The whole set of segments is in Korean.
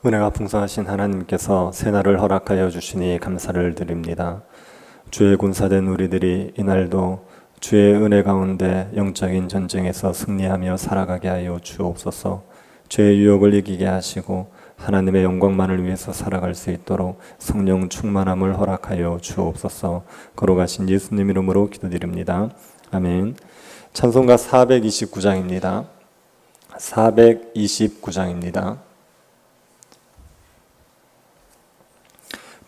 은혜가 풍성하신 하나님께서 새날을 허락하여 주시니 감사를 드립니다. 주의 군사된 우리들이 이날도 주의 은혜 가운데 영적인 전쟁에서 승리하며 살아가게 하여 주옵소서. 죄의 유혹을 이기게 하시고 하나님의 영광만을 위해서 살아갈 수 있도록 성령 충만함을 허락하여 주옵소서. 걸어가신 예수님 이름으로 기도드립니다. 아멘. 찬송가 429장입니다. 429장입니다.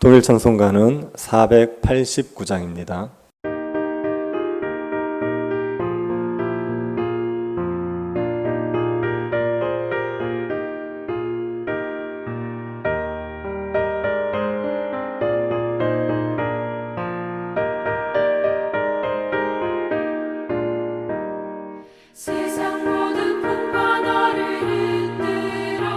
동일 찬송가는 489장입니다. 세상 모든 풍파 너를 흔들어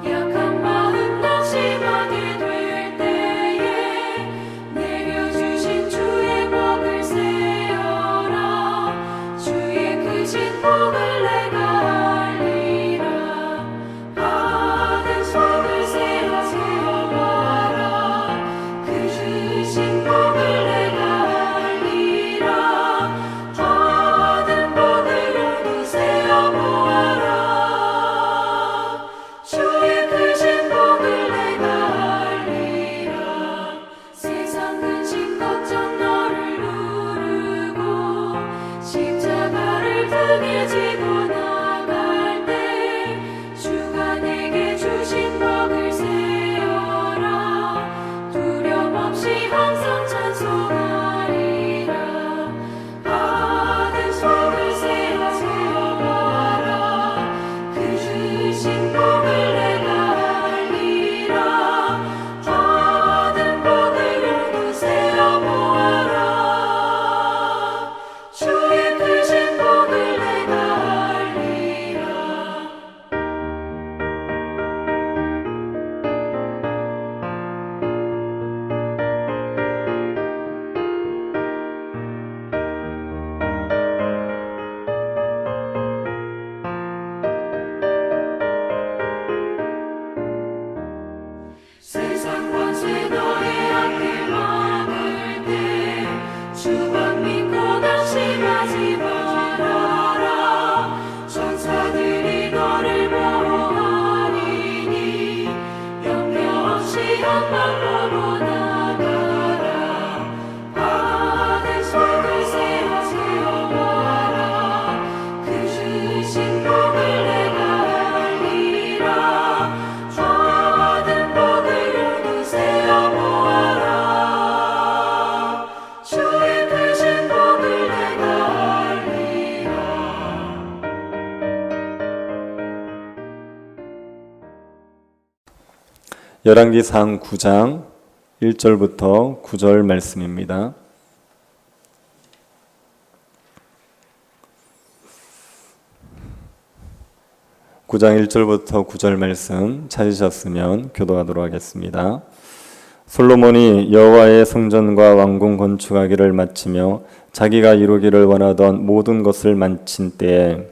약한 마음 낙심하게 될 때에 내려주신 주의 복을 세어라. 주의 크신 복을 내가 알리라. 받은 속을 세어보아라. 그 주신 복을 내가 알리라. 받은 복을 세어보아라. 주의 크신 복을 내가 알리라. 세상 근심 걱정 너를 누르고 십자가를 등에 지고 나갈 때 주가 내게 주신 복을 세어라. 두려움 없이 항상 찬송하리라. 받은 속을 세어보아라. 그 주신 복을 내가 알리라. 받은 복을 모두 세어보아라. 주의 크신 복을 내가 알리라. 세상 권세 너의 앞길 막을 때 주만 믿고 낙심하지 말아라. 천사들이 너를 보호하리니 염려 없이 한방 보고 나가라. 받은 속을 세어보아라. 그 주신 복을 내가 알리라. 받은 복을 모두 세어보아라. 주의 크신 복을 내가 알리라. 열왕기상 9장 1절부터 9절 말씀입니다. (9장 1절부터 9절) 말씀 찾으셨으면 교도하도록 하겠습니다. 솔로몬이 여호와의 성전과 왕궁 건축하기를 마치며 자기가 이루기를 원하던 모든 것을 마친 때에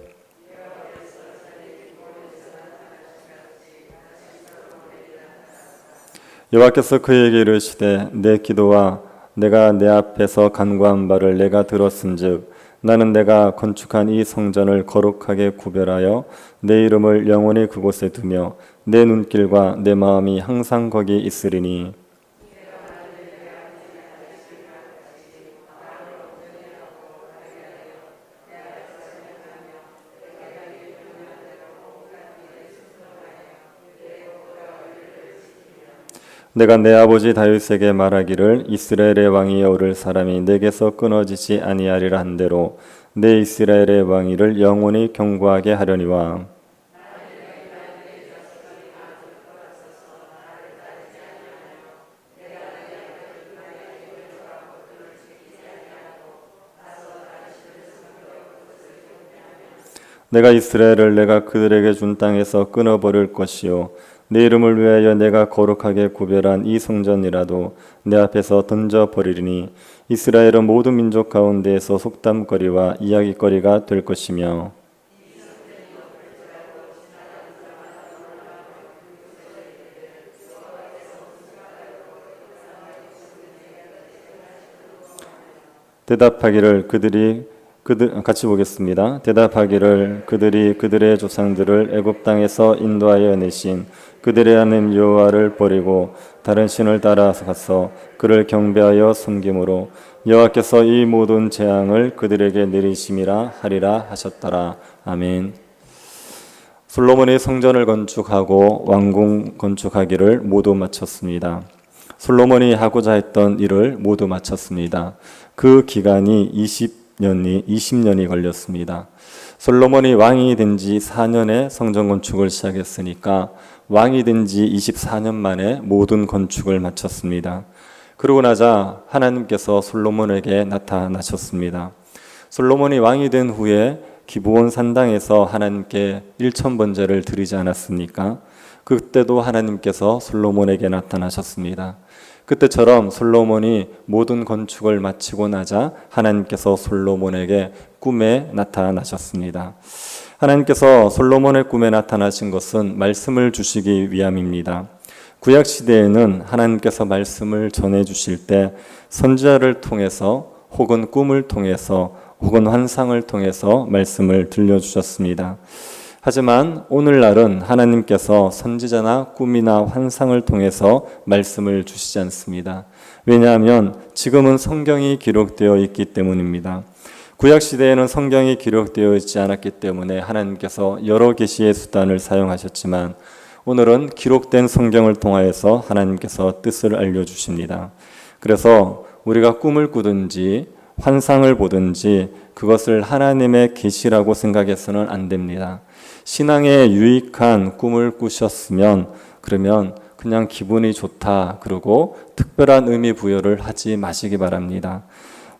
여호와께서 그에게 이르시되 내 기도와 내가 내 앞에서 간구한 바를 내가 들었은즉 나는 내가 건축한 이 성전을 거룩하게 구별하여 내 이름을 영원히 그곳에 두며 내 눈길과 내 마음이 항상 거기 있으리니 내가 내 아버지 다윗에게 말하기를 이스라엘의 왕위에 오를 사람이 내게서 끊어지지 아니하리라 한대로 내 이스라엘의 왕위를 영원히 경고하게 하려니와 내가 이스라엘을 내가 그들에게 준 땅에서 끊어버릴 것이요 내 이름을 위하여 내가 거룩하게 구별한 이 성전이라도 내 앞에서 던져버리리니 이스라엘은 모든 민족 가운데에서 속담거리와 이야기거리가 될 것이며 대답하기를 같이 보겠습니다. 대답하기를 그들이 그들의 조상들을 애굽 땅에서 인도하여 내신 그들의 하나님 여호와를 버리고 다른 신을 따라서 가서 그를 경배하여 섬김으로 여호와께서 이 모든 재앙을 그들에게 내리심이라 하리라 하셨더라. 아멘. 솔로몬이 성전을 건축하고 왕궁 건축하기를 모두 마쳤습니다. 솔로몬이 하고자 했던 일을 모두 마쳤습니다. 그 기간이 20년이 걸렸습니다. 솔로몬이 왕이 된 지 4년에 성전 건축을 시작했으니까 왕이 된 지 24년 만에 모든 건축을 마쳤습니다. 그러고 나자 하나님께서 솔로몬에게 나타나셨습니다. 솔로몬이 왕이 된 후에 기브온 산당에서 하나님께 1,000번제를 드리지 않았습니까? 그때도 하나님께서 솔로몬에게 나타나셨습니다. 그때처럼 솔로몬이 모든 건축을 마치고 나자 하나님께서 솔로몬에게 꿈에 나타나셨습니다. 하나님께서 솔로몬의 꿈에 나타나신 것은 말씀을 주시기 위함입니다. 구약 시대에는 하나님께서 말씀을 전해 주실 때 선지자를 통해서 혹은 꿈을 통해서 혹은 환상을 통해서 말씀을 들려주셨습니다. 하지만 오늘날은 하나님께서 선지자나 꿈이나 환상을 통해서 말씀을 주시지 않습니다. 왜냐하면 지금은 성경이 기록되어 있기 때문입니다. 구약 시대에는 성경이 기록되어 있지 않았기 때문에 하나님께서 여러 계시의 수단을 사용하셨지만 오늘은 기록된 성경을 통하여서 하나님께서 뜻을 알려주십니다. 그래서 우리가 꿈을 꾸든지 환상을 보든지 그것을 하나님의 계시라고 생각해서는 안 됩니다. 신앙에 유익한 꿈을 꾸셨으면 그러면 그냥 기분이 좋다 그러고 특별한 의미 부여를 하지 마시기 바랍니다.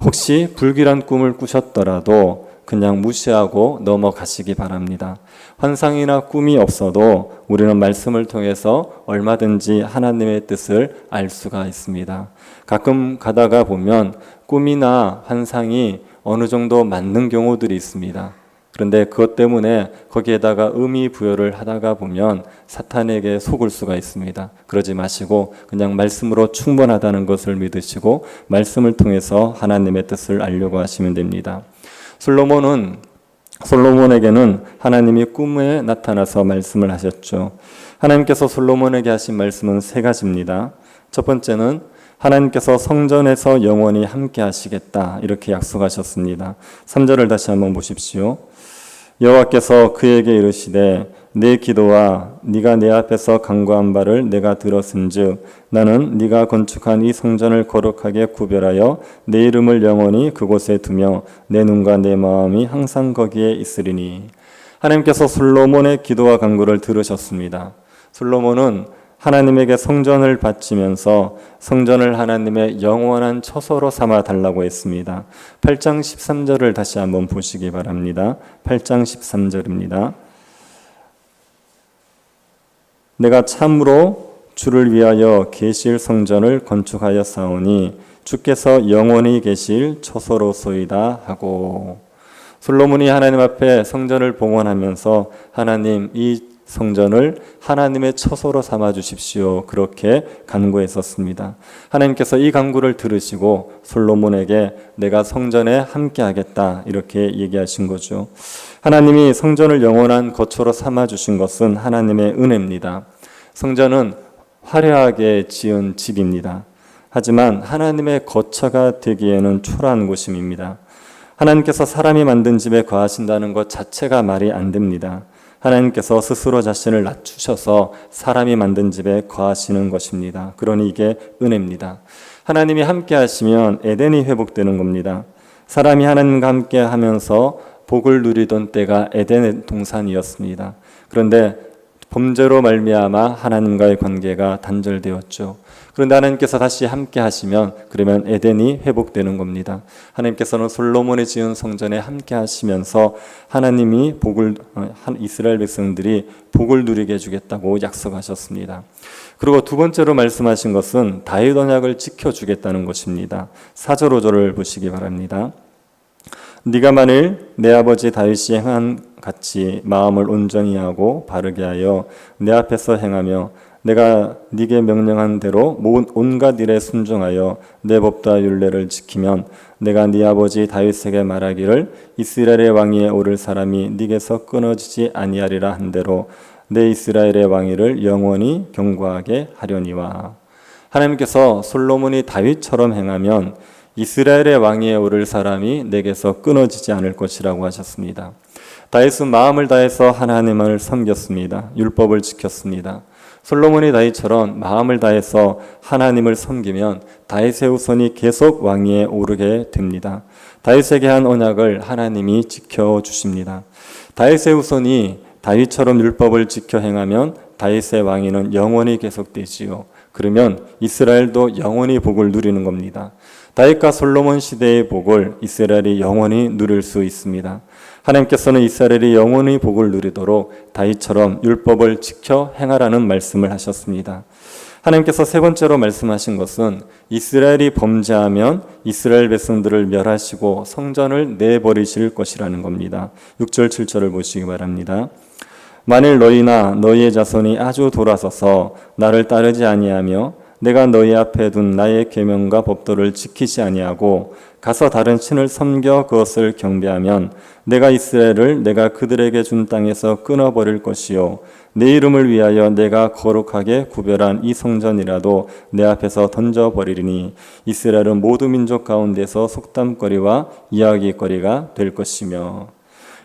혹시 불길한 꿈을 꾸셨더라도 그냥 무시하고 넘어가시기 바랍니다. 환상이나 꿈이 없어도 우리는 말씀을 통해서 얼마든지 하나님의 뜻을 알 수가 있습니다. 가끔 가다가 보면 꿈이나 환상이 어느 정도 맞는 경우들이 있습니다. 그런데 그것 때문에 거기에다가 의미 부여를 하다가 보면 사탄에게 속을 수가 있습니다. 그러지 마시고 그냥 말씀으로 충분하다는 것을 믿으시고 말씀을 통해서 하나님의 뜻을 알려고 하시면 됩니다. 솔로몬에게는 하나님이 꿈에 나타나서 말씀을 하셨죠. 하나님께서 솔로몬에게 하신 말씀은 세 가지입니다. 첫 번째는 하나님께서 성전에서 영원히 함께 하시겠다 이렇게 약속하셨습니다. 3절을 다시 한번 보십시오. 여호와께서 그에게 이르시되 내 기도와 네가 내 앞에서 간구한 바를 내가 들었은즉 나는 네가 건축한 이 성전을 거룩하게 구별하여 내 이름을 영원히 그곳에 두며 내 눈과 내 마음이 항상 거기에 있으리니. 하나님께서 솔로몬의 기도와 간구를 들으셨습니다. 솔로몬은 하나님에게 성전을 바치면서 성전을 하나님의 영원한 처소로 삼아 달라고 했습니다. 8장 13절을 다시 한번 보시기 바랍니다. 8장 13절입니다. 내가 참으로 주를 위하여 계실 성전을 건축하였사오니 주께서 영원히 계실 처소로소이다 하고. 솔로몬이 하나님 앞에 성전을 봉헌하면서 하나님 이 성전을 하나님의 처소로 삼아 주십시오. 그렇게 간구했었습니다. 하나님께서 이 간구를 들으시고 솔로몬에게 내가 성전에 함께 하겠다 이렇게 얘기하신 거죠. 하나님이 성전을 영원한 거처로 삼아 주신 것은 하나님의 은혜입니다. 성전은 화려하게 지은 집입니다. 하지만 하나님의 거처가 되기에는 초라한 곳입니다. 하나님께서 사람이 만든 집에 거하신다는 것 자체가 말이 안 됩니다. 하나님께서 스스로 자신을 낮추셔서 사람이 만든 집에 거하시는 것입니다. 그러니 이게 은혜입니다. 하나님이 함께 하시면 에덴이 회복되는 겁니다. 사람이 하나님과 함께 하면서 복을 누리던 때가 에덴의 동산이었습니다. 그런데 범죄로 말미암아 하나님과의 관계가 단절되었죠. 그런데 하나님께서 다시 함께 하시면 그러면 에덴이 회복되는 겁니다. 하나님께서는 솔로몬이 지은 성전에 함께 하시면서 하나님이 이스라엘 백성들이 복을 누리게 해주겠다고 약속하셨습니다. 그리고 두 번째로 말씀하신 것은 다윗 언약을 지켜주겠다는 것입니다. 4절 5절을 보시기 바랍니다. 네가 만일 내 아버지 다윗이 행한 같이 마음을 온전히 하고 바르게 하여 내 앞에서 행하며 내가 네게 명령한 대로 온갖 일에 순종하여 내 법도와 율례를 지키면 내가 네 아버지 다윗에게 말하기를 이스라엘의 왕위에 오를 사람이 네게서 끊어지지 아니하리라 한 대로 내 이스라엘의 왕위를 영원히 경고하게 하려니와. 하나님께서 솔로몬이 다윗처럼 행하면 이스라엘의 왕위에 오를 사람이 내게서 끊어지지 않을 것이라고 하셨습니다. 다윗은 마음을 다해서 하나님을 섬겼습니다. 율법을 지켰습니다. 솔로몬이 다윗처럼 마음을 다해서 하나님을 섬기면 다윗의 후손이 계속 왕위에 오르게 됩니다. 다윗에게 한 언약을 하나님이 지켜주십니다. 다윗의 후손이 다윗처럼 율법을 지켜 행하면 다윗의 왕위는 영원히 계속되지요. 그러면 이스라엘도 영원히 복을 누리는 겁니다. 다윗과 솔로몬 시대의 복을 이스라엘이 영원히 누릴 수 있습니다. 하나님께서는 이스라엘이 영원히 복을 누리도록 다윗처럼 율법을 지켜 행하라는 말씀을 하셨습니다. 하나님께서 세 번째로 말씀하신 것은 이스라엘이 범죄하면 이스라엘 백성들을 멸하시고 성전을 내버리실 것이라는 겁니다. 6절 7절을 보시기 바랍니다. 만일 너희나 너희의 자손이 아주 돌아서서 나를 따르지 아니하며 내가 너희 앞에 둔 나의 계명과 법도를 지키지 아니하고 가서 다른 신을 섬겨 그것을 경배하면 내가 이스라엘을 내가 그들에게 준 땅에서 끊어버릴 것이요 내 이름을 위하여 내가 거룩하게 구별한 이 성전이라도 내 앞에서 던져버리리니 이스라엘은 모두 민족 가운데서 속담거리와 이야기거리가 될 것이며.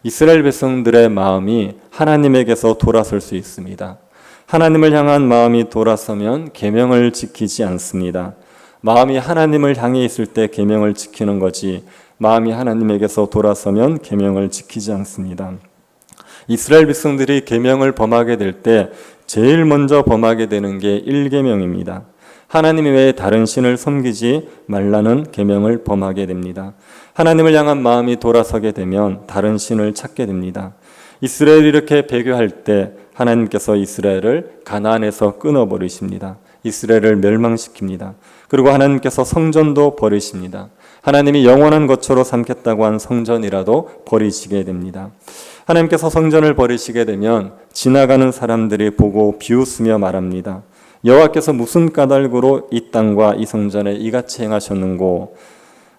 이스라엘 백성들의 마음이 하나님에게서 돌아설 수 있습니다. 하나님을 향한 마음이 돌아서면 계명을 지키지 않습니다. 마음이 하나님을 향해 있을 때 계명을 지키는 거지 마음이 하나님에게서 돌아서면 계명을 지키지 않습니다. 이스라엘 백성들이 계명을 범하게 될 때 제일 먼저 범하게 되는 게 1계명입니다. 하나님 외에 다른 신을 섬기지 말라는 계명을 범하게 됩니다. 하나님을 향한 마음이 돌아서게 되면 다른 신을 찾게 됩니다. 이스라엘이 이렇게 배교할 때 하나님께서 이스라엘을 가나안에서 끊어버리십니다. 이스라엘을 멸망시킵니다. 그리고 하나님께서 성전도 버리십니다. 하나님이 영원한 것으로 삼겠다고 한 성전이라도 버리시게 됩니다. 하나님께서 성전을 버리시게 되면 지나가는 사람들이 보고 비웃으며 말합니다. 여호와께서 무슨 까닭으로 이 땅과 이 성전에 이같이 행하셨는고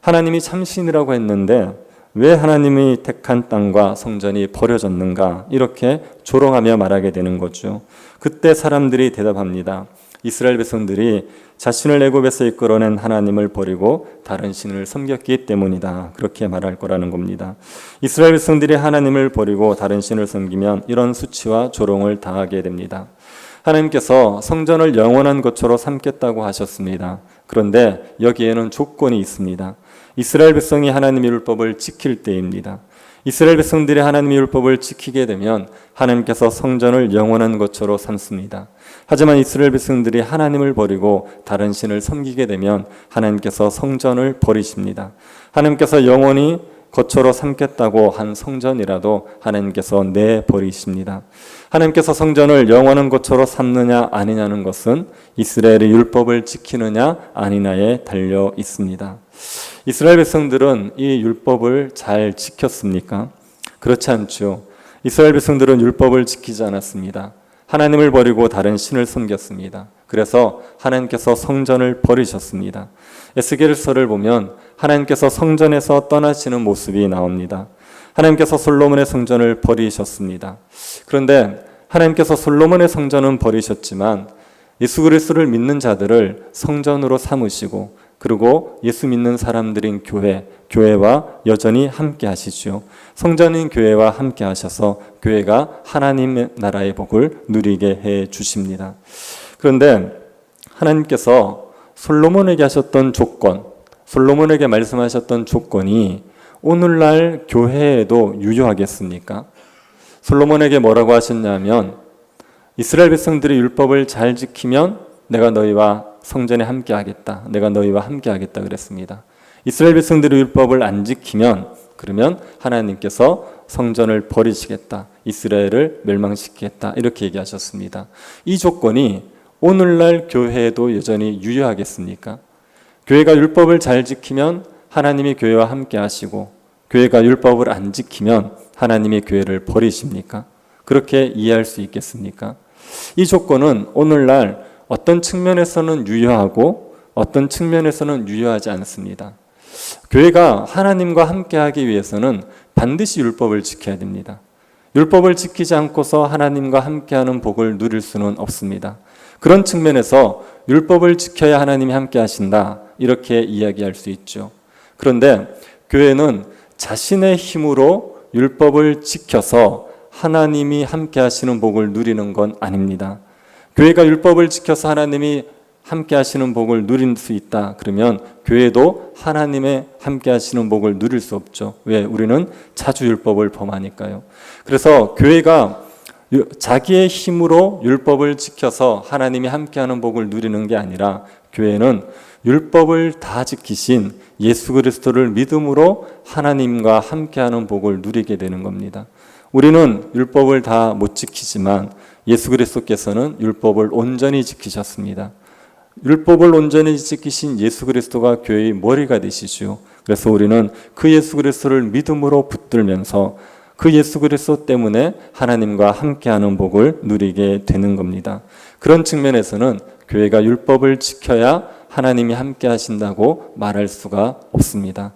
하나님이 참신이라고 했는데 왜 하나님이 택한 땅과 성전이 버려졌는가 이렇게 조롱하며 말하게 되는 거죠. 그때 사람들이 대답합니다. 이스라엘 백성들이 자신을 애굽에서 이끌어낸 하나님을 버리고 다른 신을 섬겼기 때문이다. 그렇게 말할 거라는 겁니다. 이스라엘 백성들이 하나님을 버리고 다른 신을 섬기면 이런 수치와 조롱을 당하게 됩니다. 하나님께서 성전을 영원한 것으로 삼겠다고 하셨습니다. 그런데 여기에는 조건이 있습니다. 이스라엘 백성이 하나님의 율법을 지킬 때입니다. 이스라엘 백성들이 하나님의 율법을 지키게 되면 하나님께서 성전을 영원한 것으로 삼습니다. 하지만 이스라엘 백성들이 하나님을 버리고 다른 신을 섬기게 되면 하나님께서 성전을 버리십니다. 하나님께서 영원히 거처로 삼겠다고 한 성전이라도 하나님께서 내버리십니다. 하나님께서 성전을 영원한 거처로 삼느냐 아니냐는 것은 이스라엘의 율법을 지키느냐 아니냐에 달려 있습니다. 이스라엘 백성들은 이 율법을 잘 지켰습니까? 그렇지 않죠. 이스라엘 백성들은 율법을 지키지 않았습니다. 하나님을 버리고 다른 신을 섬겼습니다. 그래서 하나님께서 성전을 버리셨습니다. 에스겔서를 보면 하나님께서 성전에서 떠나시는 모습이 나옵니다. 하나님께서 솔로몬의 성전을 버리셨습니다. 그런데 하나님께서 솔로몬의 성전은 버리셨지만 예수 그리스도를 믿는 자들을 성전으로 삼으시고 그리고 예수 믿는 사람들인 교회와 여전히 함께 하시죠. 성전인 교회와 함께 하셔서 교회가 하나님의 나라의 복을 누리게 해 주십니다. 그런데 하나님께서 솔로몬에게 하셨던 조건, 솔로몬에게 말씀하셨던 조건이 오늘날 교회에도 유효하겠습니까? 솔로몬에게 뭐라고 하셨냐면 이스라엘 백성들이 율법을 잘 지키면 내가 너희와 성전에 함께 하겠다. 내가 너희와 함께 하겠다 그랬습니다. 이스라엘 백성들이 율법을 안 지키면 그러면 하나님께서 성전을 버리시겠다. 이스라엘을 멸망시키겠다. 이렇게 얘기하셨습니다. 이 조건이 오늘날 교회에도 여전히 유효하겠습니까? 교회가 율법을 잘 지키면 하나님이 교회와 함께 하시고 교회가 율법을 안 지키면 하나님이 교회를 버리십니까? 그렇게 이해할 수 있겠습니까? 이 조건은 오늘날 어떤 측면에서는 유효하고 어떤 측면에서는 유효하지 않습니다. 교회가 하나님과 함께하기 위해서는 반드시 율법을 지켜야 됩니다. 율법을 지키지 않고서 하나님과 함께하는 복을 누릴 수는 없습니다. 그런 측면에서 율법을 지켜야 하나님이 함께하신다, 이렇게 이야기할 수 있죠. 그런데 교회는 자신의 힘으로 율법을 지켜서 하나님이 함께하시는 복을 누리는 건 아닙니다. 교회가 율법을 지켜서 하나님이 함께 하시는 복을 누릴 수 있다 그러면 교회도 하나님의 함께 하시는 복을 누릴 수 없죠. 왜? 우리는 자주 율법을 범하니까요. 그래서 교회가 자기의 힘으로 율법을 지켜서 하나님이 함께하는 복을 누리는 게 아니라 교회는 율법을 다 지키신 예수 그리스도를 믿음으로 하나님과 함께하는 복을 누리게 되는 겁니다. 우리는 율법을 다 못 지키지만 예수 그리스도께서는 율법을 온전히 지키셨습니다. 율법을 온전히 지키신 예수 그리스도가 교회의 머리가 되시죠. 그래서 우리는 그 예수 그리스도를 믿음으로 붙들면서 그 예수 그리스도 때문에 하나님과 함께하는 복을 누리게 되는 겁니다. 그런 측면에서는 교회가 율법을 지켜야 하나님이 함께 하신다고 말할 수가 없습니다.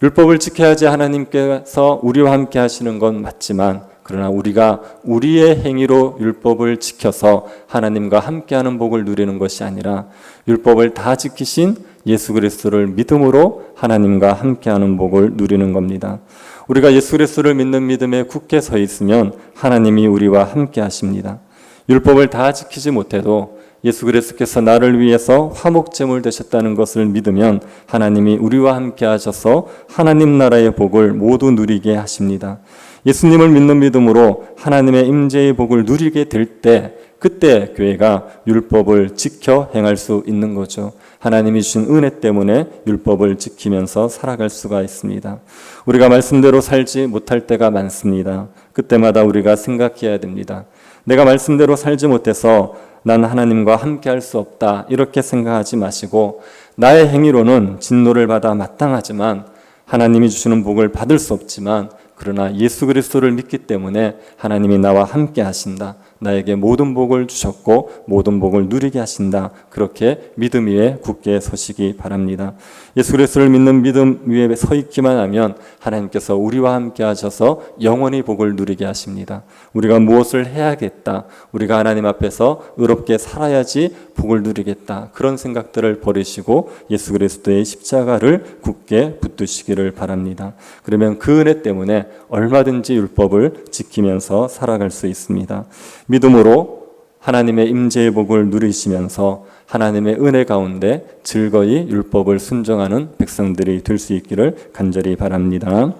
율법을 지켜야지 하나님께서 우리와 함께 하시는 건 맞지만 그러나 우리가 우리의 행위로 율법을 지켜서 하나님과 함께하는 복을 누리는 것이 아니라 율법을 다 지키신 예수 그리스도를 믿음으로 하나님과 함께하는 복을 누리는 겁니다. 우리가 예수 그리스도를 믿는 믿음에 굳게 서 있으면 하나님이 우리와 함께 하십니다. 율법을 다 지키지 못해도 예수 그리스도께서 나를 위해서 화목제물 되셨다는 것을 믿으면 하나님이 우리와 함께 하셔서 하나님 나라의 복을 모두 누리게 하십니다. 예수님을 믿는 믿음으로 하나님의 임재의 복을 누리게 될 때 그때 교회가 율법을 지켜 행할 수 있는 거죠. 하나님이 주신 은혜 때문에 율법을 지키면서 살아갈 수가 있습니다. 우리가 말씀대로 살지 못할 때가 많습니다. 그때마다 우리가 생각해야 됩니다. 내가 말씀대로 살지 못해서 난 하나님과 함께 할 수 없다, 이렇게 생각하지 마시고 나의 행위로는 진노를 받아 마땅하지만 하나님이 주시는 복을 받을 수 없지만 그러나 예수 그리스도를 믿기 때문에 하나님이 나와 함께 하신다. 나에게 모든 복을 주셨고 모든 복을 누리게 하신다. 그렇게 믿음 위에 굳게 서시기 바랍니다. 예수 그리스도를 믿는 믿음 위에 서 있기만 하면 하나님께서 우리와 함께 하셔서 영원히 복을 누리게 하십니다. 우리가 무엇을 해야겠다, 우리가 하나님 앞에서 의롭게 살아야지 복을 누리겠다, 그런 생각들을 버리시고 예수 그리스도의 십자가를 굳게 붙드시기를 바랍니다. 그러면 그 은혜 때문에 얼마든지 율법을 지키면서 살아갈 수 있습니다. 믿음으로 하나님의 임재의 복을 누리시면서 하나님의 은혜 가운데 즐거이 율법을 순종하는 백성들이 될 수 있기를 간절히 바랍니다.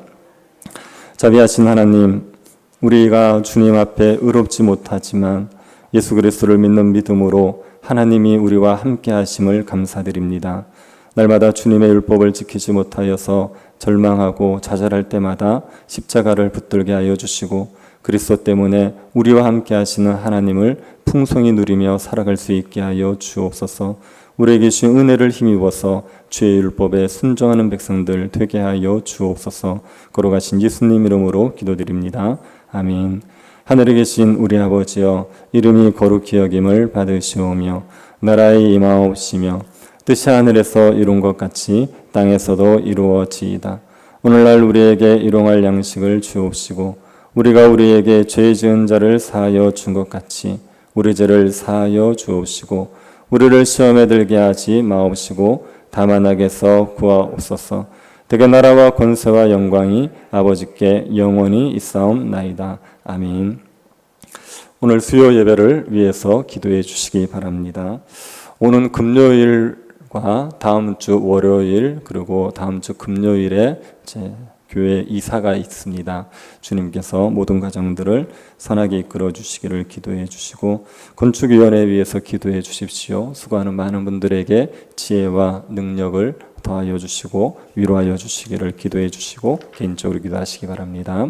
자비하신 하나님, 우리가 주님 앞에 의롭지 못하지만 예수 그리스도를 믿는 믿음으로 하나님이 우리와 함께 하심을 감사드립니다. 날마다 주님의 율법을 지키지 못하여서 절망하고 좌절할 때마다 십자가를 붙들게 하여 주시고 그리스도 때문에 우리와 함께 하시는 하나님을 풍성히 누리며 살아갈 수 있게 하여 주옵소서. 우리에게 주신 은혜를 힘입어서 주의 율법에 순종하는 백성들 되게 하여 주옵소서. 걸어가신 예수님 이름으로 기도드립니다. 아멘. 하늘에 계신 우리 아버지여, 이름이 거룩히 여김을 받으시오며 나라의 임하옵시며 뜻이 하늘에서 이룬 것 같이 땅에서도 이루어지이다. 오늘날 우리에게 일용할 양식을 주옵시고 우리가 우리에게 죄 지은 자를 사하여 준 것 같이 우리 죄를 사하여 주옵시고 우리를 시험에 들게 하지 마옵시고 다만 악에서 구하옵소서. 대개 나라와 권세와 영광이 아버지께 영원히 있사옵나이다. 아멘. 오늘 수요 예배를 위해서 기도해 주시기 바랍니다. 오는 금요일과 다음 주 월요일 그리고 다음 주 금요일에 교회 이사가 있습니다. 주님께서 모든 가정들을 선하게 이끌어 주시기를 기도해 주시고 건축위원회 위해서 기도해 주십시오. 수고하는 많은 분들에게 지혜와 능력을 더하여 주시고 위로하여 주시기를 기도해 주시고 개인적으로 기도하시기 바랍니다.